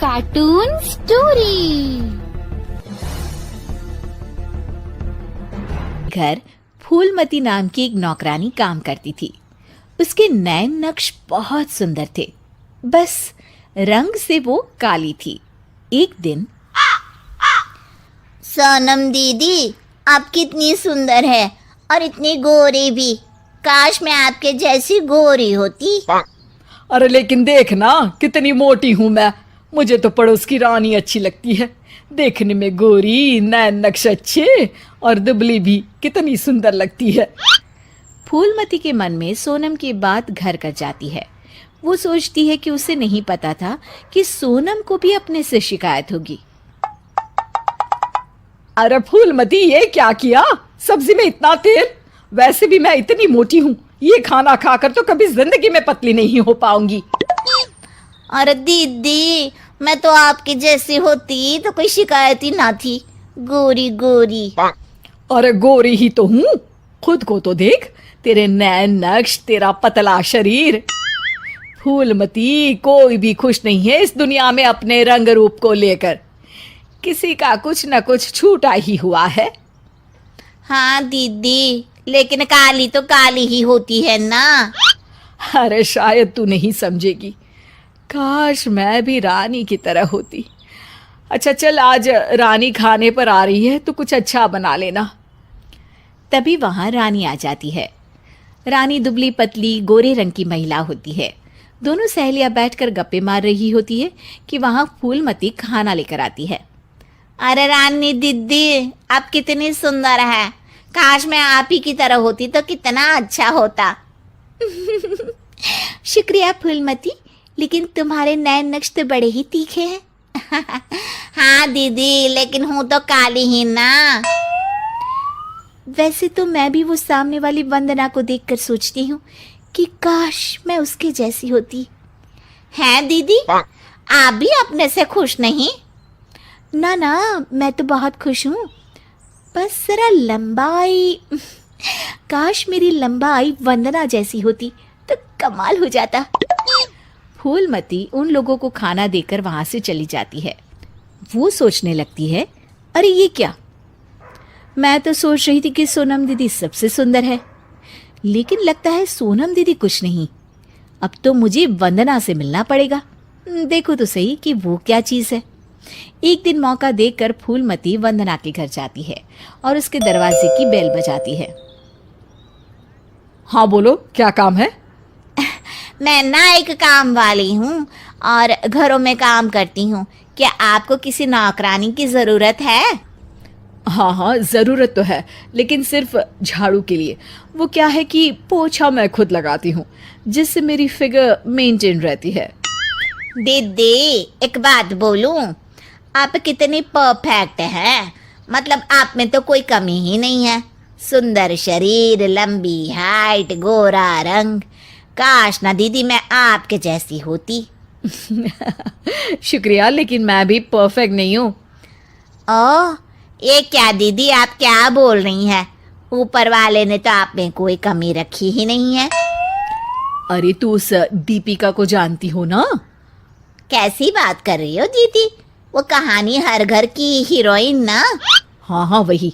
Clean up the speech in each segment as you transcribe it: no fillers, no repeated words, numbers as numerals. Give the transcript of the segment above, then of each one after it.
Cartoon story. घर फूलमती नाम की एक नौकरानी काम करती थी। उसके नैन नक्श बहुत सुंदर थे, बस रंग से वो काली थी। एक दिन, सोनम दीदी, आप कितनी सुंदर है और इतनी गोरी भी। काश मैं आपके जैसी गोरी होती। अरे लेकिन देख ना, कितनी मोटी हूँ मैं। मुझे तो पड़ोस की रानी अच्छी लगती है। देखने में गोरी, नैन नक्श अच्छे और दुबली भी कितनी सुंदर लगती है। फूलमती के मन में सोनम की बात घर कर जाती है। वो सोचती है कि उसे नहीं पता था कि सोनम को भी अपने से शिकायत होगी। अरे फूलमती, ये क्या किया? सब्जी में इतना तेल। वैसे भी मैं इतनी मोटी हूँ, ये खाना खाकर तो कभी जिंदगी में पतली नहीं हो पाऊंगी। अरे दीदी, मैं तो आपकी जैसी होती तो कोई शिकायत ही ना थी। गोरी गोरी। अरे गोरी ही तो हूँ। खुद को तो देख, तेरे नैन नक्श, तेरा पतला शरीर। फूलमती, कोई भी खुश नहीं है इस दुनिया में अपने रंग रूप को लेकर। किसी का कुछ न कुछ छूटा ही हुआ है। हाँ दीदी, लेकिन काली तो काली ही होती है ना। अरे शायद तू नहीं समझेगी। काश मैं भी रानी की तरह होती। अच्छा चल, आज रानी खाने पर आ रही है तो कुछ अच्छा बना लेना। तभी वहां रानी आ जाती है। रानी दुबली पतली गोरे रंग की महिला होती है। दोनों सहेलियां बैठकर गप्पे मार रही होती है कि वहां फूलमती खाना लेकर आती है। अरे रानी दीदी, आप कितनी सुंदर है। काश मैं आप ही की तरह होती तो कितना अच्छा होता। शुक्रिया फूलमती, लेकिन तुम्हारे नैन नक्श तो बड़े ही तीखे हैं। हाँ दीदी, लेकिन हूँ तो काली ही ना। वैसे तो मैं भी वो सामने वाली वंदना को देखकर सोचती हूँ कि काश मैं उसके जैसी होती। हैं दीदी, आप भी अपने से खुश नहीं? ना ना, मैं तो बहुत खुश हूँ। बस जरा लंबाई, काश मेरी लंबाई वंदना जैसी होती तो कमाल हो जाता। फूलमती उन लोगों को खाना देकर वहां से चली जाती है। वो सोचने लगती है, अरे ये क्या? मैं तो सोच रही थी कि सोनम दीदी सबसे सुंदर है, लेकिन लगता है सोनम दीदी कुछ नहीं। अब तो मुझे वंदना से मिलना पड़ेगा। देखो तो सही कि वो क्या चीज़ है। एक दिन मौका देखकर फूलमती वंदना के घर जाती है और उसके दरवाजे की बेल बजाती है। हाँ बोलो, क्या काम है? मैं ना एक काम वाली हूँ और घरों में काम करती हूँ। क्या आपको किसी नौकरानी की ज़रूरत है? हाँ हाँ, ज़रूरत तो है, लेकिन सिर्फ झाड़ू के लिए। वो क्या है कि पोछा मैं खुद लगाती हूँ, जिससे मेरी फिगर मेंटेन रहती है। दीदी, एक बात बोलूं, आप कितनी परफेक्ट हैं। मतलब आप में तो कोई कमी ही नहीं है। सुंदर शरीर, लंबी हाइट, गोरा रंग। काश ना दीदी मैं आपके जैसी होती। शुक्रिया, लेकिन मैं भी परफेक्ट नहीं हूँ। ओह, ये क्या दीदी, आप क्या बोल रही हैं? ऊपर वाले ने तो आप में कोई कमी रखी ही नहीं है। अरे तू उस दीपिका को जानती हो ना? कैसी बात कर रही हो दीदी? वो कहानी हर घर की हीरोइन ना? हाँ हाँ वही।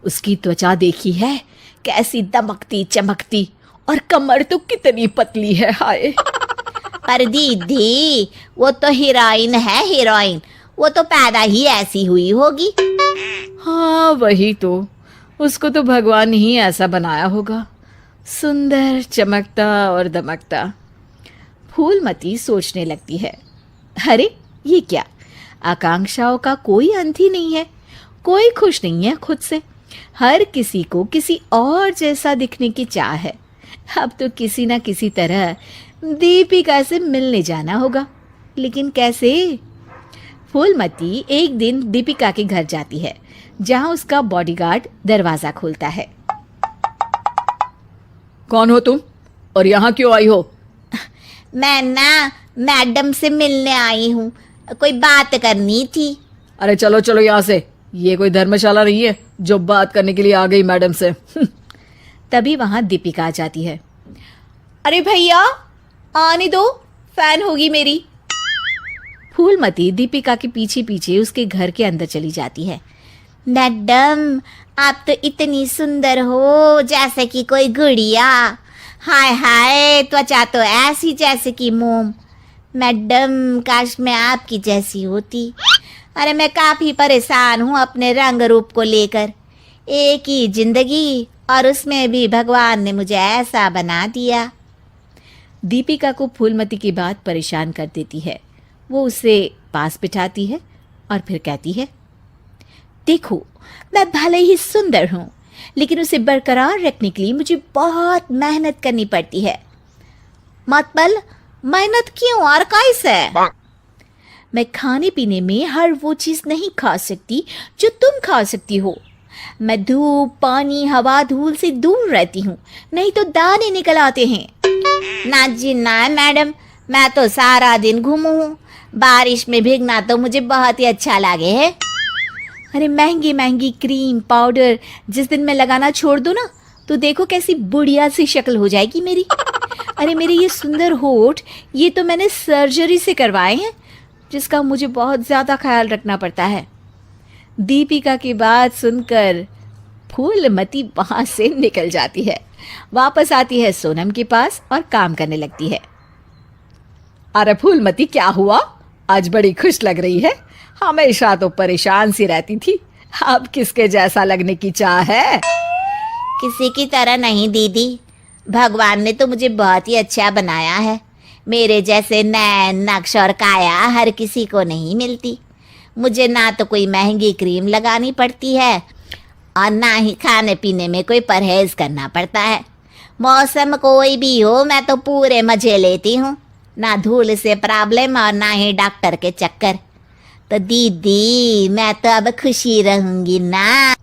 उसकी त्वचा देखी है, कैसी दमकती चमकती, और कमर तो कितनी पतली है। हाय। पर दीदी, वो तो हीरोइन है, हीरोइन। वो तो पैदा ही ऐसी हुई होगी। हाँ वही तो, उसको तो भगवान ही ऐसा बनाया होगा, सुंदर, चमकता और दमकता। फूलमती सोचने लगती है, अरे ये क्या? आकांक्षाओं का कोई अंत ही नहीं है। कोई खुश नहीं है खुद से। हर किसी को किसी और जैसा दिखने की चाह है। अब तो किसी ना किसी तरह दीपिका से मिलने जाना होगा, लेकिन कैसे? फूलमती एक दिन दीपिका के घर जाती है, जहां उसका बॉडीगार्ड दरवाजा खोलता है। कौन हो तुम और यहाँ क्यों आई हो? मैं ना मैडम से मिलने आई हूँ, कोई बात करनी थी। अरे चलो चलो यहाँ से, ये कोई धर्मशाला नहीं है जो बात करने के लिए आ गई मैडम से। तभी वहां दीपिका आ जाती है। अरे भैया, आने दो, फैन होगी मेरी। फूलमती दीपिका के पीछे पीछे उसके घर के अंदर चली जाती है। मैडम, आप तो इतनी सुंदर हो जैसे कि कोई गुड़िया। हाय हाय, त्वचा तो ऐसी जैसे कि मोम। मैडम, काश मैं आपकी जैसी होती। अरे मैं काफ़ी परेशान हूँ अपने रंग रूप को लेकर। एक ही जिंदगी और उसमें भी भगवान ने मुझे ऐसा बना दिया। दीपिका को फूलमती की बात परेशान कर देती है। वो उसे पास बिठाती है और फिर कहती है, देखो, मैं भले ही सुंदर हूँ, लेकिन उसे बरकरार रखने के लिए मुझे बहुत मेहनत करनी पड़ती है। मतलब मेहनत क्यों और कैसे? मैं खाने पीने में हर वो चीज़ नहीं खा सकती जो तुम खा सकती हो। मैं धूप, पानी, हवा, धूल से दूर रहती हूँ, नहीं तो दाने निकल आते हैं। ना जी ना मैडम, मैं तो सारा दिन घूमू हूँ। बारिश में भीगना तो मुझे बहुत ही अच्छा लगे है। अरे महंगी महंगी क्रीम, पाउडर जिस दिन मैं लगाना छोड़ दूँ ना, तो देखो कैसी बुढ़िया सी शक्ल हो जाएगी मेरी। अरे मेरे ये सुंदर होठ, ये तो मैंने सर्जरी से करवाए हैं, जिसका मुझे बहुत ज़्यादा ख्याल रखना पड़ता है। दीपिका की बात सुनकर फूलमती वहाँ से निकल जाती है, वापस आती है सोनम के पास और काम करने लगती है। अरे फूलमती, क्या हुआ? आज बड़ी खुश लग रही है। हमेशा तो परेशान सी रहती थी, अब किसके जैसा लगने की चाह है? किसी की तरह नहीं दीदी, भगवान ने तो मुझे बहुत ही अच्छा बनाया है। मेरे जैसे नैन, नक्श और काया हर किसी को नहीं मिलती। मुझे ना तो कोई महंगी क्रीम लगानी पड़ती है और ना ही खाने पीने में कोई परहेज करना पड़ता है। मौसम कोई भी हो, मैं तो पूरे मजे लेती हूँ। ना धूल से प्रॉब्लम और ना ही डॉक्टर के चक्कर। तो दीदी, मैं तो अब खुशी रहूँगी ना।